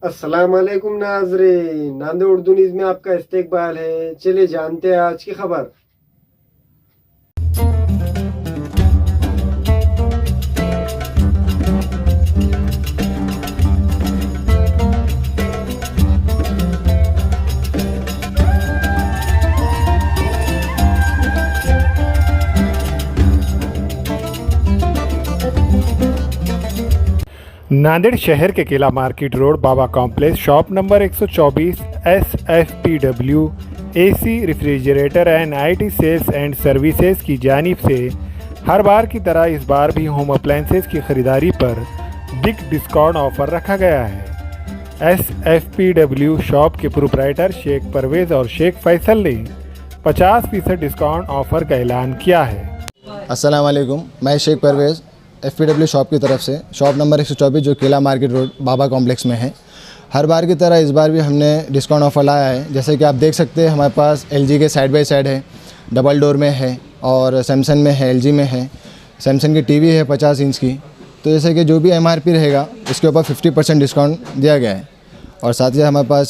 अस्सलाम वालेकुम नाजरीन, नांदे उर्दू न्यूज़ में आपका इस्तकबाल है। चलिए जानते हैं आज की खबर। नांदेड़ शहर के Kila market road Baba complex shop number 124 SFPW AC refrigerator and IT sales and services की जानिब से हर बार की तरह इस बार भी होम अप्लायंसेज की ख़रीदारी पर बिग डिस्काउंट ऑफ़र रखा गया है। SFPW शॉप के प्रोप्राइटर शेख परवेज़ और शेख फैसल ने 50% डिस्काउंट ऑफ़र का ऐलान किया है। अस्सलाम वालेकुम, मैं शेख परवेज़ FPW शॉप की तरफ से शॉप नंबर 124 जो किला मार्केट रोड बाबा कॉम्प्लेक्स में है। हर बार की तरह इस बार भी हमने डिस्काउंट ऑफ़र लाया है। जैसे कि आप देख सकते हैं हमारे पास LG के साइड बाय साइड है, डबल डोर में है और सैमसंग में है, LG में है। सैमसंग की टीवी है 50 इंच की। तो जैसे कि जो भी MRP रहेगा इसके ऊपर 50% डिस्काउंट दिया गया है। और साथ ही हमारे पास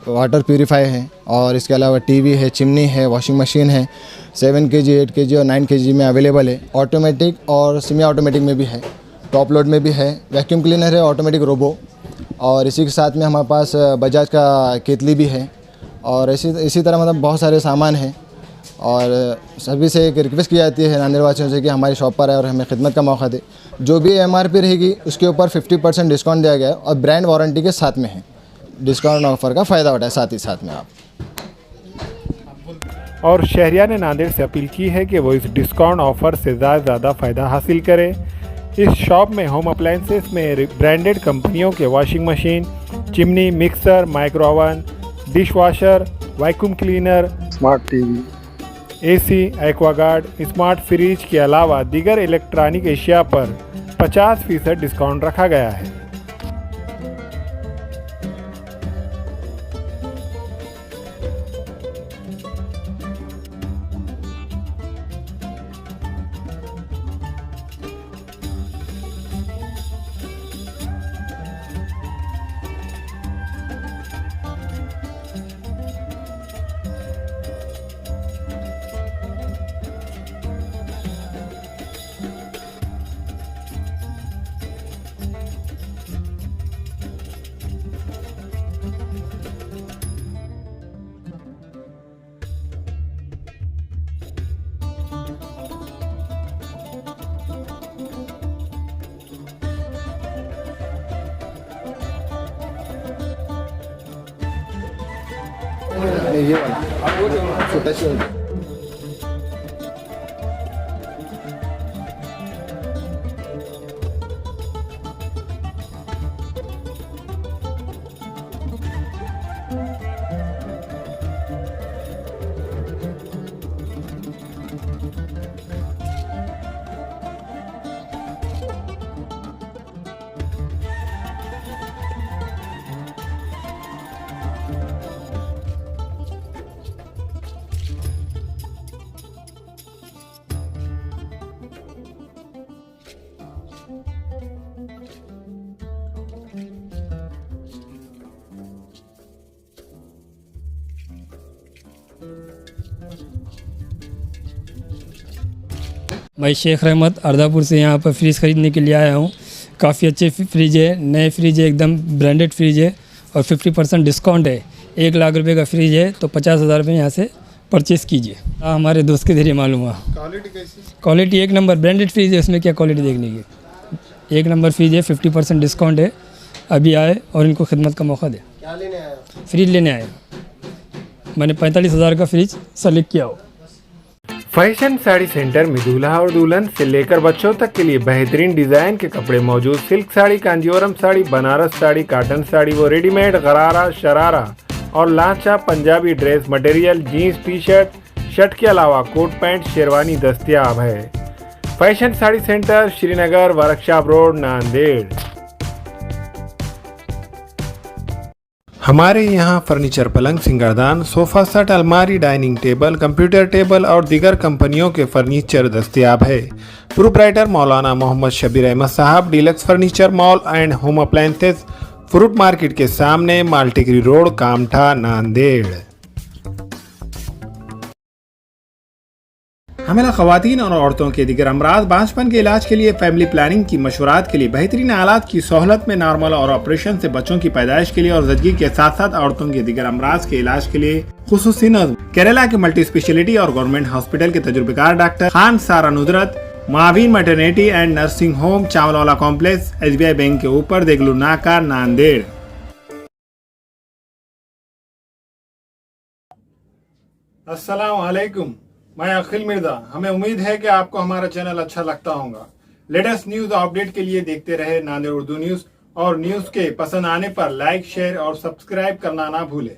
वाटर प्यूरीफाई है और इसके अलावा टीवी है, चिमनी है, वॉशिंग मशीन है। 7 kg, 8 kg और 9 kg में अवेलेबल है। ऑटोमेटिक और सेमी ऑटोमेटिक में भी है, टॉप लोड में भी है। वैक्यूम क्लीनर है, ऑटोमेटिक रोबो। और इसी के साथ में हमारे पास बजाज का केतली भी है। और इसी तरह मतलब बहुत सारे सामान हैं। और सभी से एक रिक्वेस्ट की जाती है नांदेड़ वासियों से कि हमारी शॉप पर आए और हमें खिदमत का मौका दे। जो भी MRP रहेगी उसके ऊपर 50% डिस्काउंट दिया गया है और ब्रांड वारंटी के साथ में है। डिस्काउंट ऑफ़र का फ़ायदा उठाए साथ ही साथ में आप। और शहरिया ने नांदेड़ से अपील की है कि वो इस डिस्काउंट ऑफ़र से ज़्यादा फ़ायदा हासिल करें। इस शॉप में होम अप्लायंसेस में ब्रांडेड कंपनियों के washing machine, chimney, mixer, micro oven, dish washer, vacuum cleaner, smart TV, AC, Aquaguard, smart fridge के अलावा दीगर इलेक्ट्रॉनिक एशिया पर 50% डिस्काउंट रखा गया है। ये वाला छोटा सी मैं शेख रहमत अर्दापुर से यहाँ पर फ्रिज ख़रीदने के लिए आया हूँ। काफ़ी अच्छे फ्रिज है, नए फ्रिज है, एकदम ब्रांडेड फ्रिज है और 50% डिस्काउंट है। 1 लाख रुपए का फ्रिज है तो 50,000 रुपये यहाँ से परचेज़ कीजिए। हमारे दोस्त के जरिए मालूम हुआ। क्वालिटी कैसी? क्वालिटी एक नंबर, ब्रांडेड फ्रिज है, उसमें क्या क्वालिटी देखने की। 1 नंबर फ्रिज है, 50% डिस्काउंट है। अभी आए और इनको खिदमत का मौका दे। क्या लेने आया? फ्रिज लेने आए। मैंने 45,000 का फ्रिज सेलेक्ट किया हो। फैशन साड़ी सेंटर में दूल्हा और दुल्हन से लेकर बच्चों तक के लिए बेहतरीन डिजाइन के कपड़े मौजूद। Silk sari, Kanjeevaram sari, Banaras sari, cotton sari वो रेडीमेड, गरारा, शरारा और लांचा Punjabi dress material, jeans, T shirt के अलावा कोट पैंट, शेरवानी दस्तयाब है। Fashion sari centre, Srinagar, workshop road, Nanded. हमारे यहाँ फर्नीचर, पलंग, सिंगारदान, सोफा सेट, अलमारी, डाइनिंग टेबल, कंप्यूटर टेबल और दीगर कंपनियों के फर्नीचर दस्तयाब है। प्रोप्राइटर मौलाना मोहम्मद शबीर अहमद साहब, deluxe furniture mall and home appliances, fruit market के सामने, मालटिकरी रोड, कामठा, नांदेड़। हमेला खवातीन और औरतों के दिगर अमराज, बांझपन के इलाज के लिए, फैमिली प्लानिंग की मशवरात के लिए, बेहतरीन आलात की सहूलत में, नॉर्मल और ऑपरेशन से बच्चों की पैदाइश के लिए और जदगी के साथ साथ औरतों के दिगर अमराज के इलाज के लिए खुसूसी नज़्म केरला के मल्टी स्पेशलिटी और गवर्नमेंट हॉस्पिटल के तजुर्बेकार डॉक्टर खान सारा नुदरत, मावीन maternity and nursing home, Chawalwala complex, SBI bank के ऊपर, देगलू नाका, नांदेड़। अस्सलाम वालेकुम, मैं अखिल मिर्जा। हमें उम्मीद है कि आपको हमारा चैनल अच्छा लगता होगा। लेटेस्ट न्यूज अपडेट के लिए देखते रहे नांदेड़ उर्दू न्यूज, और न्यूज के पसंद आने पर लाइक, शेयर और सब्सक्राइब करना ना भूलें।